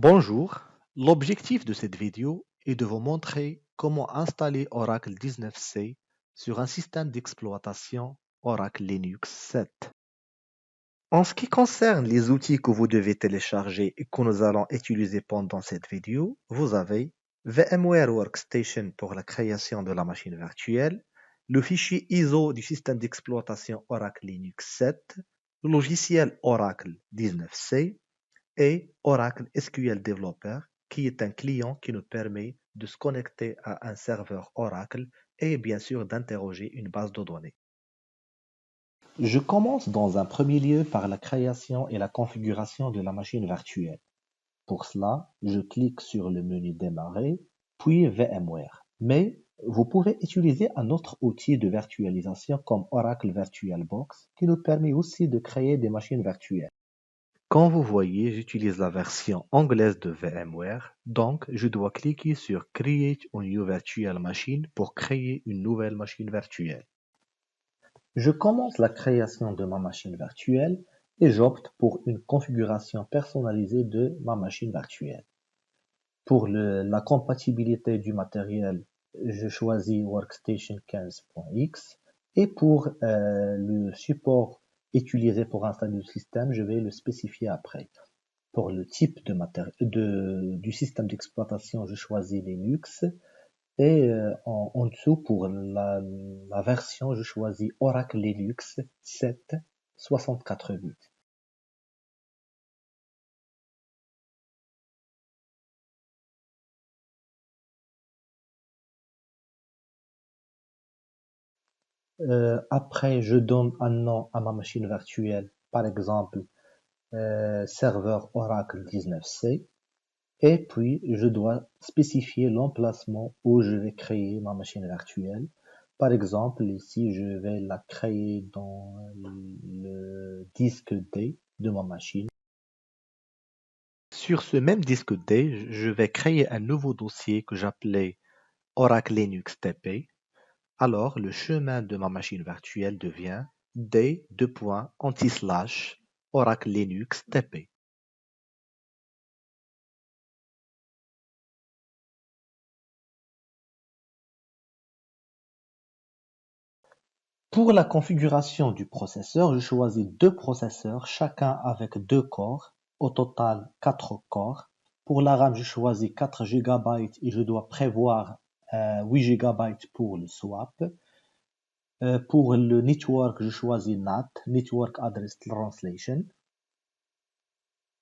Bonjour, l'objectif de cette vidéo est de vous montrer comment installer Oracle 19c sur un système d'exploitation Oracle Linux 7. En ce qui concerne les outils que vous devez télécharger et que nous allons utiliser pendant cette vidéo, vous avez VMware Workstation pour la création de la machine virtuelle, le fichier ISO du système d'exploitation Oracle Linux 7, le logiciel Oracle 19c, et Oracle SQL Developer, qui est un client qui nous permet de se connecter à un serveur Oracle et bien sûr d'interroger une base de données. Je commence dans un premier lieu par la création et la configuration de la machine virtuelle. Pour cela, je clique sur le menu Démarrer, puis VMware. Mais vous pouvez utiliser un autre outil de virtualisation comme Oracle VirtualBox qui nous permet aussi de créer des machines virtuelles. Comme vous voyez, j'utilise la version anglaise de VMware, donc je dois cliquer sur Create a new virtual machine pour créer une nouvelle machine virtuelle. Je commence la création de ma machine virtuelle et j'opte pour une configuration personnalisée de ma machine virtuelle. Pour la compatibilité du matériel, je choisis Workstation 15.x et pour le support utilisé pour installer le système, je vais le spécifier après. Pour le type du système d'exploitation, je choisis Linux et en dessous pour la version, je choisis Oracle Linux 7 64 bits. Après, je donne un nom à ma machine virtuelle, par exemple serveur Oracle 19c, et puis je dois spécifier l'emplacement où je vais créer ma machine virtuelle. Par exemple, ici, je vais la créer dans le disque D de ma machine. Sur ce même disque D, je vais créer un nouveau dossier que j'appelais Oracle Linux TP. Alors, le chemin de ma machine virtuelle devient d://Oracle Linux TP. Pour la configuration du processeur, je choisis deux processeurs, chacun avec 2 corps, au total 4 corps. Pour la RAM, je choisis 4 Go et je dois prévoir 8 Go pour le swap. Pour le network, je choisis NAT, Network Address Translation.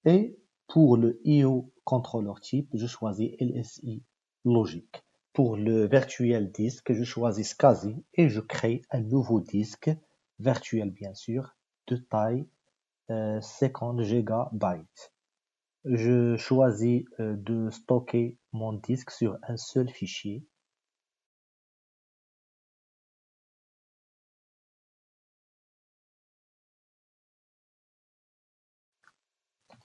Et pour le I/O controller type, je choisis LSI Logic. Pour le virtual disk, je choisis SCSI et je crée un nouveau disque virtuel bien sûr de taille 50 Go. Je choisis de stocker mon disque sur un seul fichier.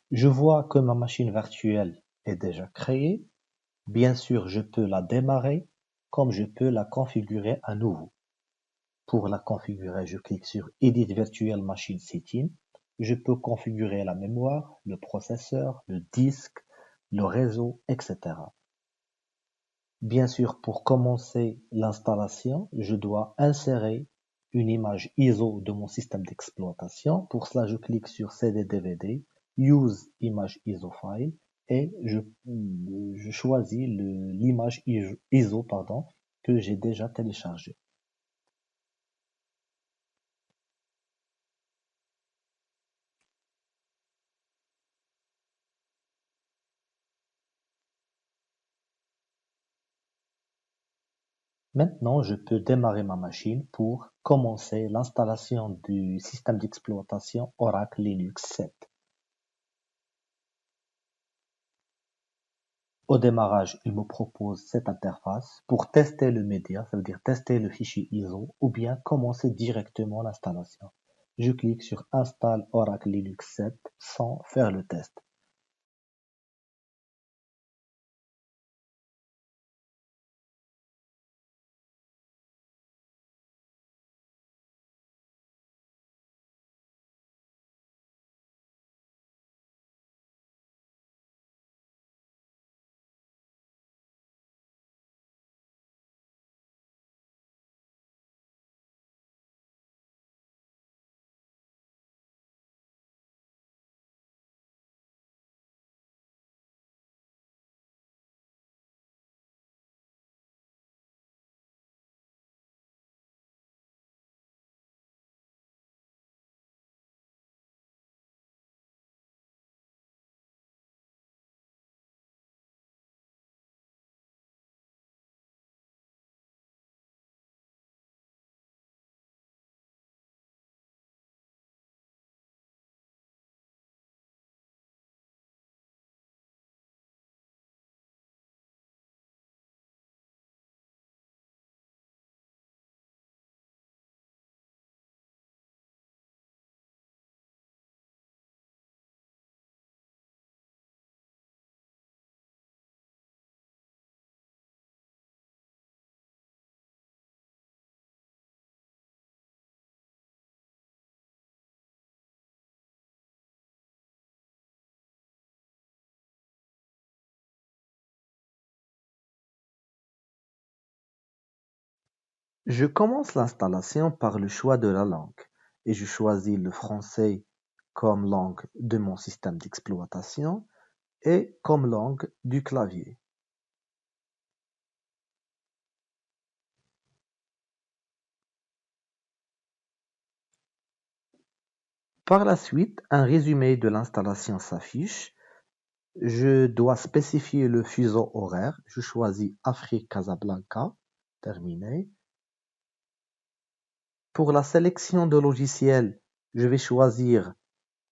Je vois que ma machine virtuelle est déjà créée. Bien sûr, je peux la démarrer comme je peux la configurer à nouveau. Pour la configurer, je clique sur Edit Virtual Machine Setting. Je peux configurer la mémoire, le processeur, le disque, le réseau, etc. Bien sûr, pour commencer l'installation, je dois insérer une image ISO de mon système d'exploitation. Pour cela, je clique sur CD/DVD, Use Image ISO File et je choisis l'image ISO que j'ai déjà téléchargée. Maintenant, je peux démarrer ma machine pour commencer l'installation du système d'exploitation Oracle Linux 7. Au démarrage, il me propose cette interface pour tester le média, ça veut dire tester le fichier ISO, ou bien commencer directement l'installation. Je clique sur Install Oracle Linux 7 sans faire le test. Je commence l'installation par le choix de la langue et je choisis le français comme langue de mon système d'exploitation et comme langue du clavier. Par la suite, un résumé de l'installation s'affiche. Je dois spécifier le fuseau horaire. Je choisis Afrique Casablanca. Terminé. Pour la sélection de logiciels, je vais choisir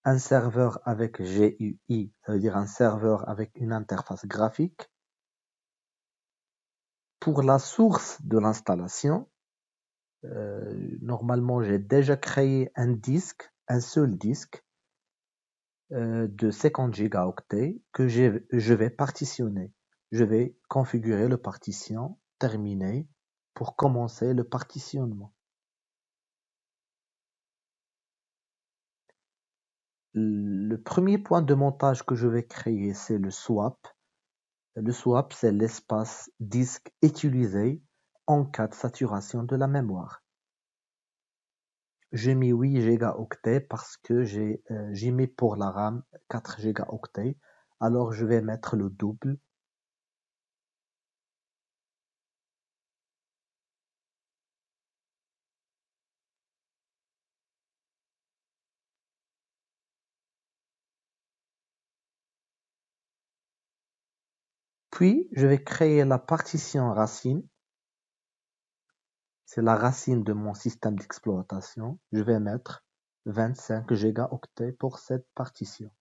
un serveur avec GUI, ça veut dire un serveur avec une interface graphique. Pour la source de l'installation, normalement j'ai déjà créé un seul disque de 50 gigaoctets que je vais partitionner. Je vais configurer le partition, terminer, pour commencer le partitionnement. Le premier point de montage que je vais créer, c'est le swap. Le swap, c'est l'espace disque utilisé en cas de saturation de la mémoire. J'ai mis 8 gigaoctets parce que j'ai mis pour la RAM 4 gigaoctets. Alors je vais mettre le double. Puis je vais créer la partition racine. C'est la racine de mon système d'exploitation. Je vais mettre 25 gigaoctets pour cette partition.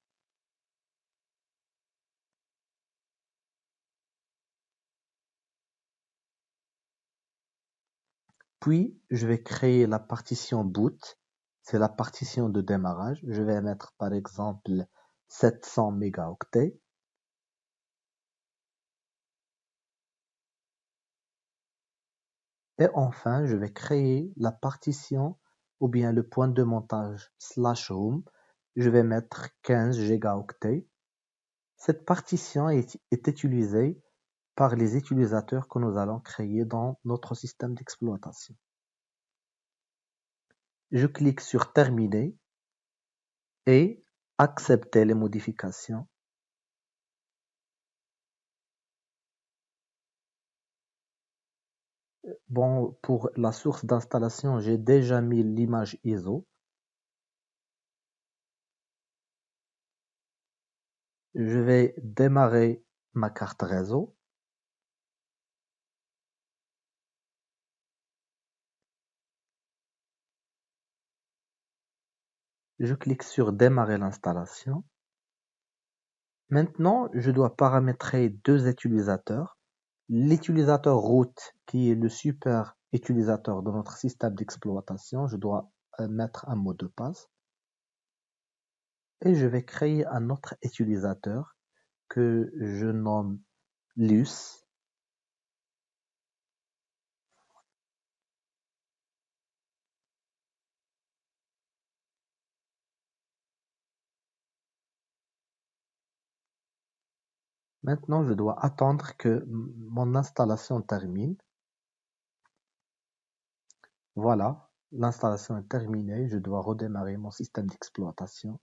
Puis, je vais créer la partition boot. C'est la partition de démarrage. Je vais mettre par exemple 700 mégaoctets. Et enfin, je vais créer la partition ou bien le point de montage /home. Je vais mettre 15 gigaoctets. Cette partition est utilisée par les utilisateurs que nous allons créer dans notre système d'exploitation. Je clique sur Terminer et Accepter les modifications. Bon, pour la source d'installation, j'ai déjà mis l'image ISO. Je vais démarrer ma carte réseau. Je clique sur Démarrer l'installation. Maintenant, je dois paramétrer deux utilisateurs. L'utilisateur root, qui est le super utilisateur de notre système d'exploitation, je dois mettre un mot de passe. Et je vais créer un autre utilisateur que je nomme Lus. Maintenant, je dois attendre que mon installation termine. Voilà, l'installation est terminée. Je dois redémarrer mon système d'exploitation.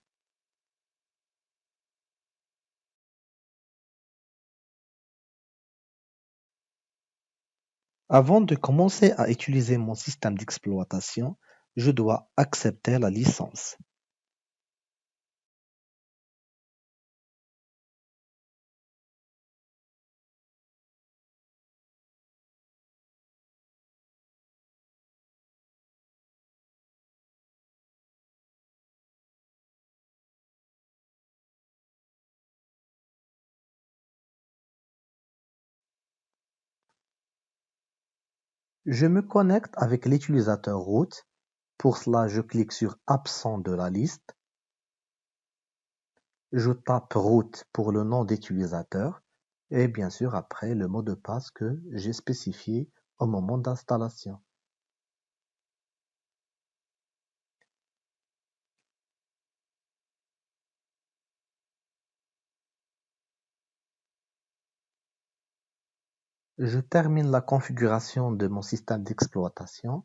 Avant de commencer à utiliser mon système d'exploitation, je dois accepter la licence. Je me connecte avec l'utilisateur root. Pour cela, je clique sur Absent de la liste. Je tape root pour le nom d'utilisateur et bien sûr après le mot de passe que j'ai spécifié au moment d'installation. Je termine la configuration de mon système d'exploitation.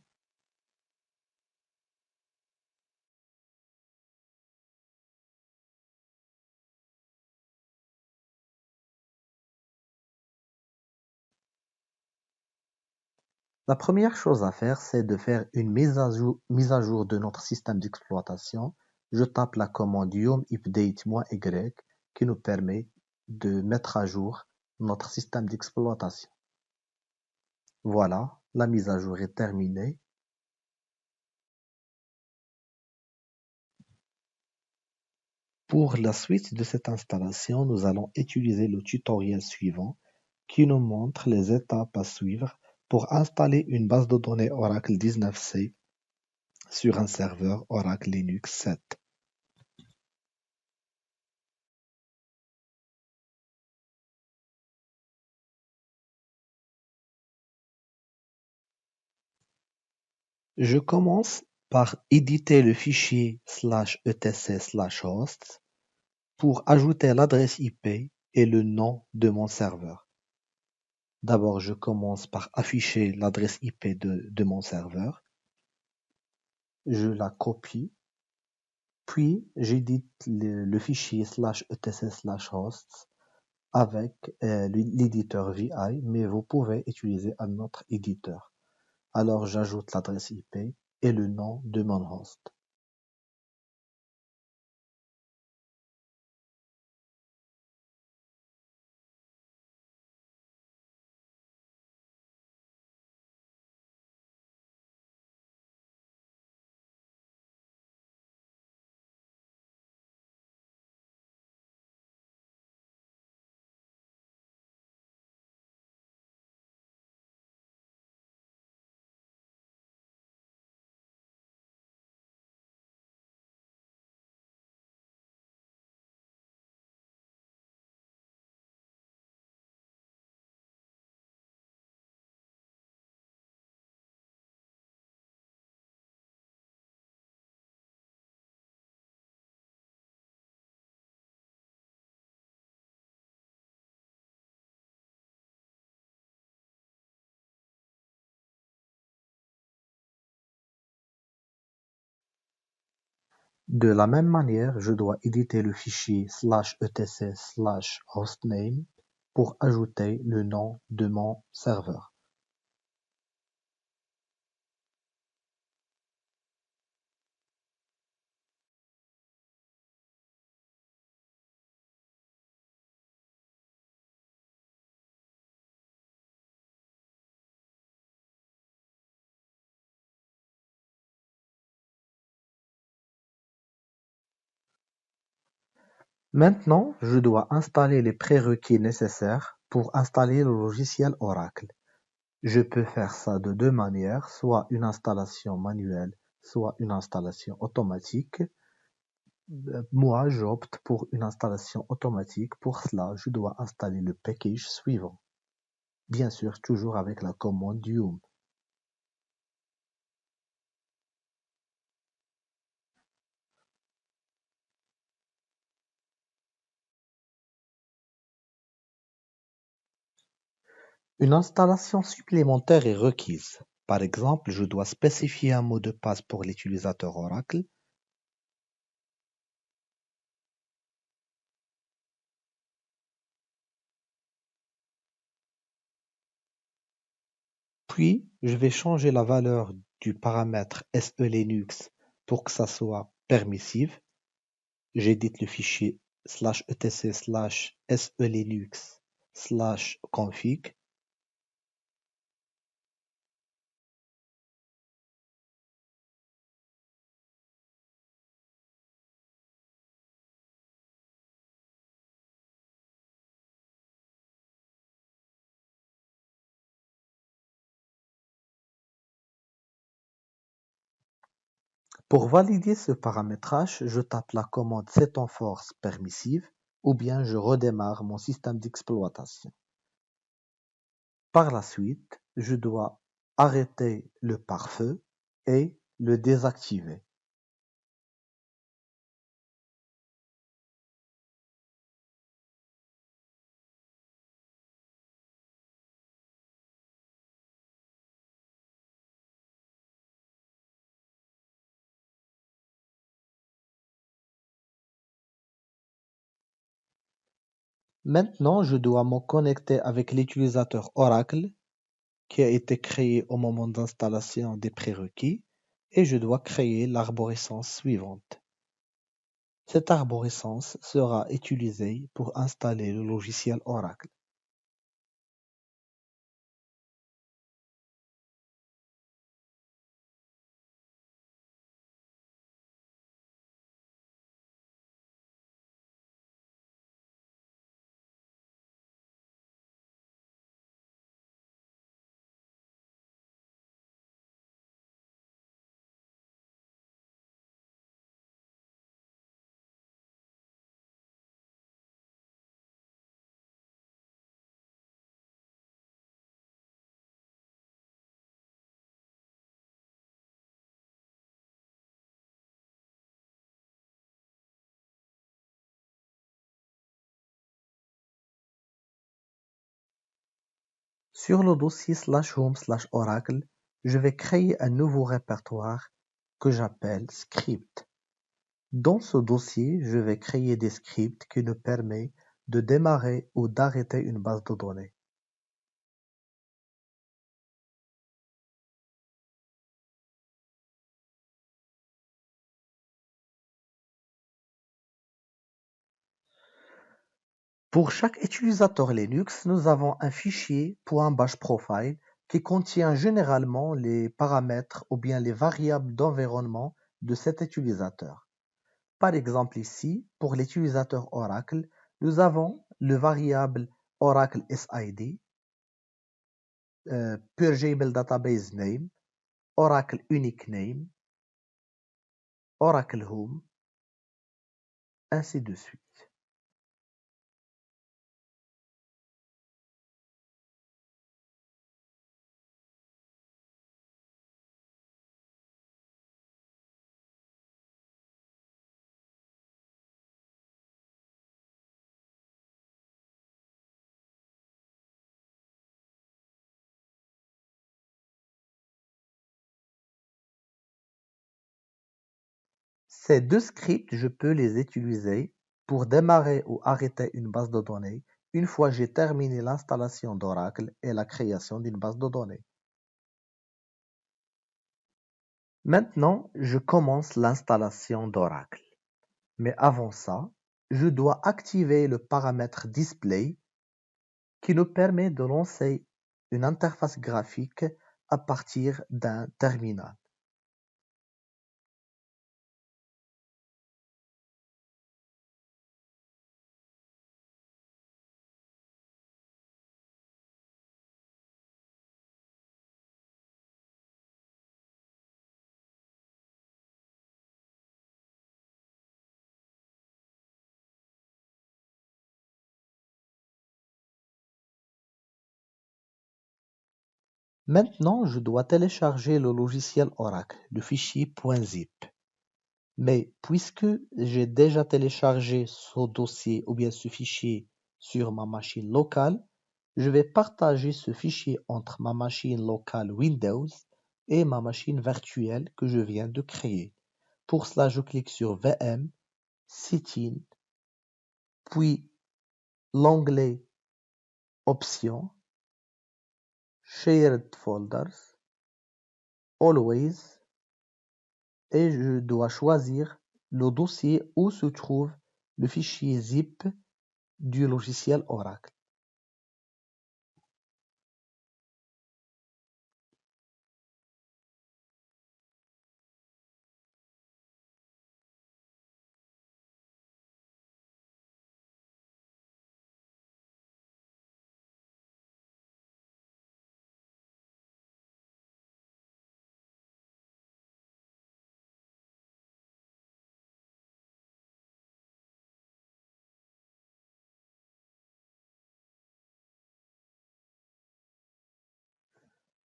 La première chose à faire, c'est de faire une mise à jour de notre système d'exploitation. Je tape la commande yum update-y qui nous permet de mettre à jour notre système d'exploitation. Voilà, la mise à jour est terminée. Pour la suite de cette installation, nous allons utiliser le tutoriel suivant qui nous montre les étapes à suivre pour installer une base de données Oracle 19c sur un serveur Oracle Linux 7. Je commence par éditer le fichier /etc/hosts pour ajouter l'adresse IP et le nom de mon serveur. D'abord, je commence par afficher l'adresse IP de mon serveur. Je la copie, puis j'édite le fichier /etc/hosts avec l'éditeur VI, mais vous pouvez utiliser un autre éditeur. Alors j'ajoute l'adresse IP et le nom de mon host. De la même manière, je dois éditer le fichier /etc/hostname pour ajouter le nom de mon serveur. Maintenant, je dois installer les prérequis nécessaires pour installer le logiciel Oracle. Je peux faire ça de deux manières, soit une installation manuelle, soit une installation automatique. Moi, j'opte pour une installation automatique. Pour cela, je dois installer le package suivant. Bien sûr, toujours avec la commande yum. Une installation supplémentaire est requise. Par exemple, je dois spécifier un mot de passe pour l'utilisateur Oracle. Puis, je vais changer la valeur du paramètre SELinux pour que ça soit permissif. J'édite le fichier /etc/selinux/config. Pour valider ce paramétrage, je tape la commande set en force permissive ou bien je redémarre mon système d'exploitation. Par la suite, je dois arrêter le pare-feu et le désactiver. Maintenant, je dois me connecter avec l'utilisateur Oracle qui a été créé au moment d'installation des prérequis et je dois créer l'arborescence suivante. Cette arborescence sera utilisée pour installer le logiciel Oracle. Sur le dossier /home/oracle, je vais créer un nouveau répertoire que j'appelle script. Dans ce dossier, je vais créer des scripts qui nous permettent de démarrer ou d'arrêter une base de données. Pour chaque utilisateur Linux, nous avons un fichier .bashprofile qui contient généralement les paramètres ou bien les variables d'environnement de cet utilisateur. Par exemple ici, pour l'utilisateur Oracle, nous avons le variable Oracle SID, Purgeable Database Name, Oracle Unique Name, Oracle Home, ainsi de suite. Ces deux scripts, je peux les utiliser pour démarrer ou arrêter une base de données une fois j'ai terminé l'installation d'Oracle et la création d'une base de données. Maintenant, je commence l'installation d'Oracle. Mais avant ça, je dois activer le paramètre Display qui nous permet de lancer une interface graphique à partir d'un terminal. Maintenant, je dois télécharger le logiciel Oracle, le fichier .zip. Mais puisque j'ai déjà téléchargé ce dossier ou bien ce fichier sur ma machine locale, je vais partager ce fichier entre ma machine locale Windows et ma machine virtuelle que je viens de créer. Pour cela, je clique sur VM, Setting, puis l'onglet Options, Shared Folders, Always, et je dois choisir le dossier où se trouve le fichier zip du logiciel Oracle.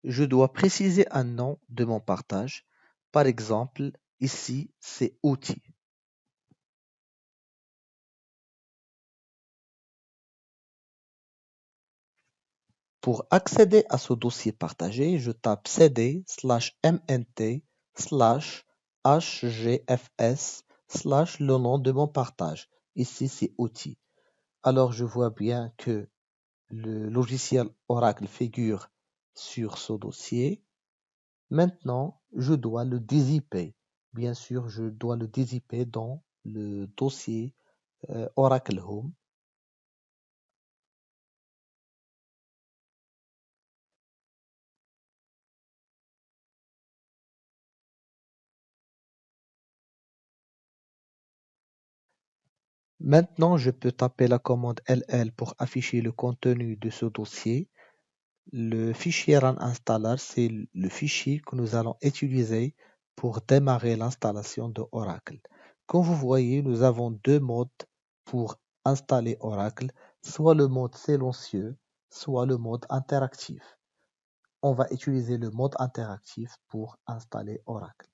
Je dois préciser un nom de mon partage. Par exemple, ici, c'est outils. Pour accéder à ce dossier partagé, je tape cd/mnt/hgfs/ le nom de mon partage. Ici, c'est outils. Alors je vois bien que le logiciel Oracle figure sur ce dossier. Maintenant, je dois le dézipper. Bien sûr, je dois le dézipper dans le dossier Oracle Home. Maintenant, je peux taper la commande LL pour afficher le contenu de ce dossier. Le fichier run installer, c'est le fichier que nous allons utiliser pour démarrer l'installation de Oracle. Comme vous voyez, nous avons deux modes pour installer Oracle, soit le mode silencieux, soit le mode interactif. On va utiliser le mode interactif pour installer Oracle.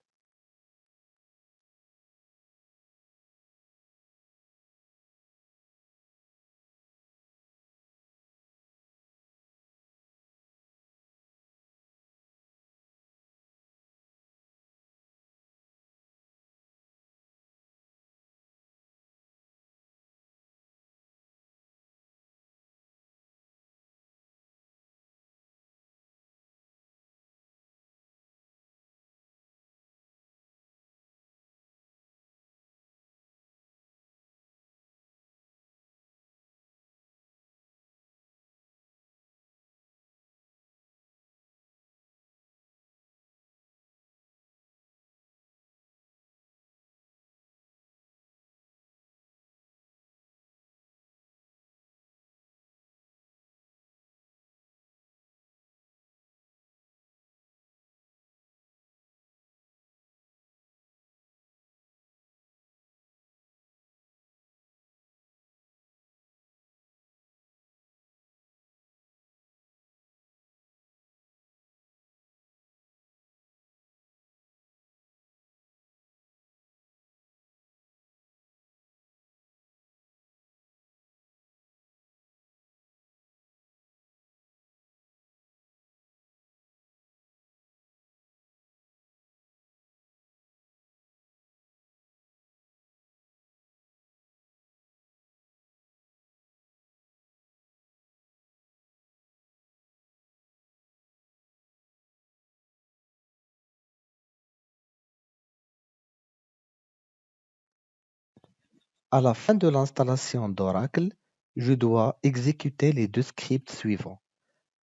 À la fin de l'installation d'Oracle, je dois exécuter les deux scripts suivants.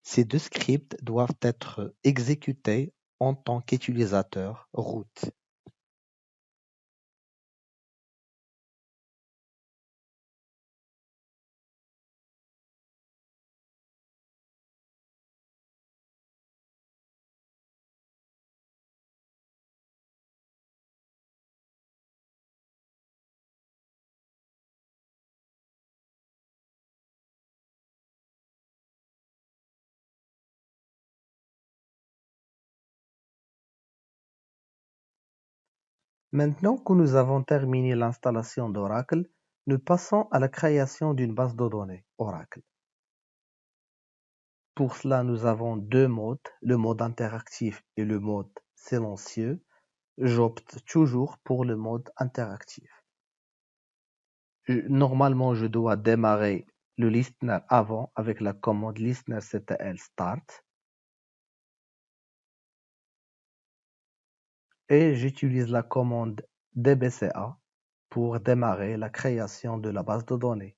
Ces deux scripts doivent être exécutés en tant qu'utilisateur root. Maintenant que nous avons terminé l'installation d'Oracle, nous passons à la création d'une base de données Oracle. Pour cela, nous avons deux modes, le mode interactif et le mode silencieux. J'opte toujours pour le mode interactif. Normalement, je dois démarrer le listener avant avec la commande listenerctl start et j'utilise la commande dbca pour démarrer la création de la base de données.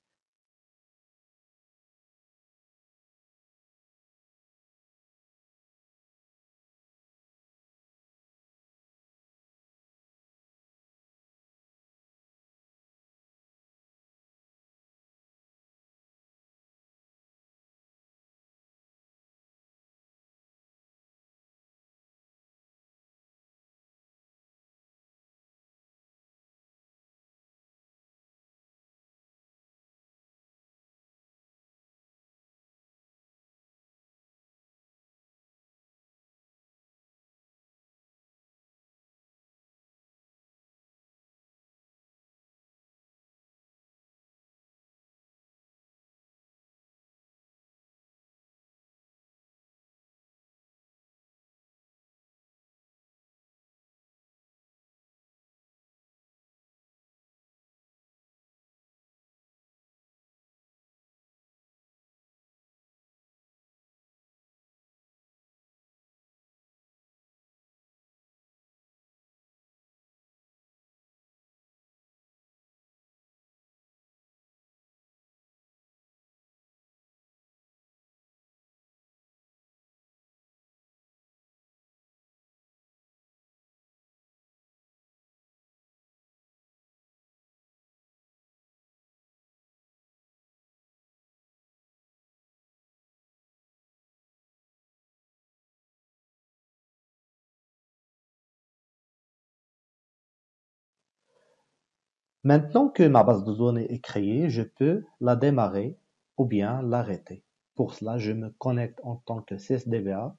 Maintenant que ma base de données est créée, je peux la démarrer ou bien l'arrêter. Pour cela, je me connecte en tant que CSDBA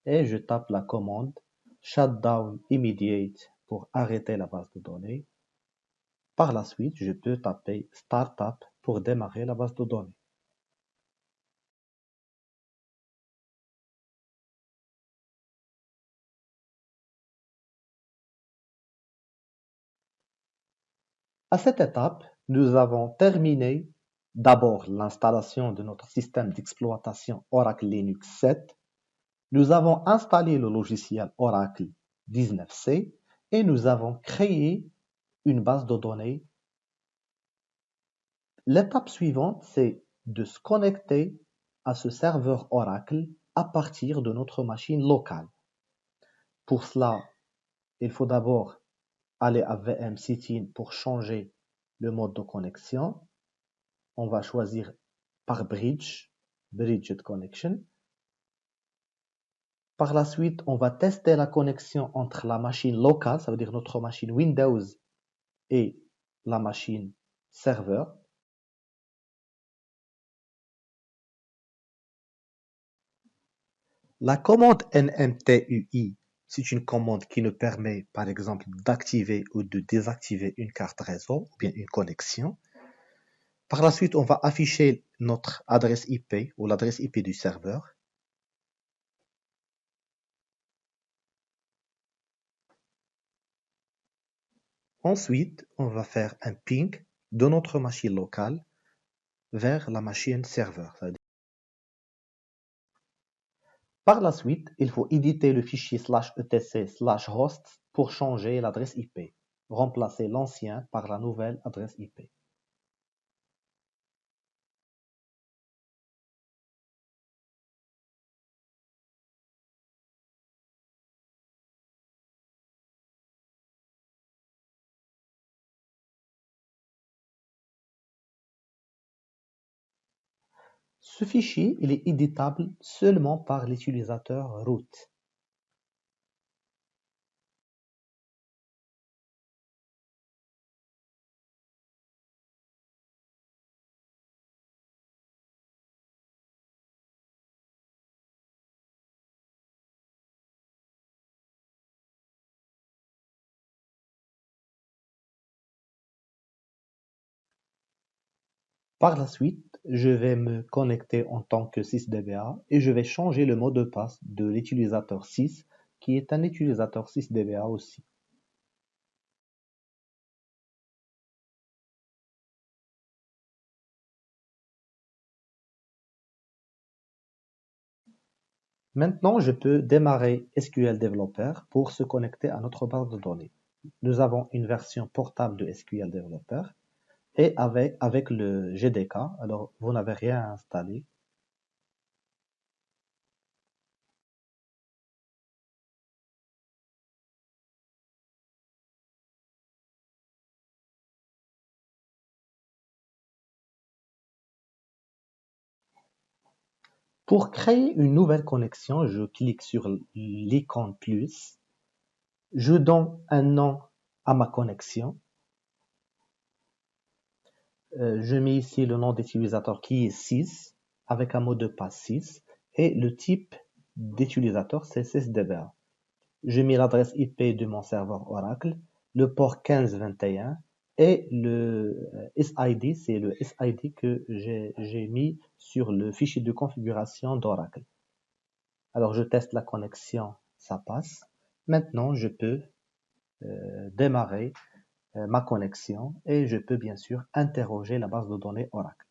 et je tape la commande shutdown immediate pour arrêter la base de données. Par la suite, je peux taper startup pour démarrer la base de données. À cette étape, nous avons terminé d'abord l'installation de notre système d'exploitation Oracle Linux 7. Nous avons installé le logiciel Oracle 19c et nous avons créé une base de données. L'étape suivante, c'est de se connecter à ce serveur Oracle à partir de notre machine locale. Pour cela, il faut d'abord aller à VM Setting pour changer le mode de connexion. On va choisir par Bridged Connection. Par la suite, on va tester la connexion entre la machine locale, ça veut dire notre machine Windows, et la machine serveur. La commande NMTUI, c'est une commande qui nous permet, par exemple, d'activer ou de désactiver une carte réseau ou bien une connexion. Par la suite, on va afficher notre adresse IP ou l'adresse IP du serveur. Ensuite, on va faire un ping de notre machine locale vers la machine serveur. Par la suite, il faut éditer le fichier /etc/host pour changer l'adresse IP, remplacer l'ancien par la nouvelle adresse IP. Ce fichier il est éditable seulement par l'utilisateur root. Par la suite, je vais me connecter en tant que sysdba et je vais changer le mot de passe de l'utilisateur sys qui est un utilisateur sysdba aussi. Maintenant, je peux démarrer SQL Developer pour se connecter à notre base de données. Nous avons une version portable de SQL Developer et avec le GDK, alors vous n'avez rien à installer. Pour créer une nouvelle connexion, je clique sur l'icône plus, je donne un nom à ma connexion. Je mets ici le nom d'utilisateur qui est sys avec un mot de passe sys et le type d'utilisateur c'est sysdba. Je mets l'adresse IP de mon serveur Oracle, le port 1521 et le SID, c'est le SID que j'ai mis sur le fichier de configuration d'Oracle. Alors je teste la connexion, ça passe. Maintenant je peux démarrer ma connexion et je peux bien sûr interroger la base de données Oracle.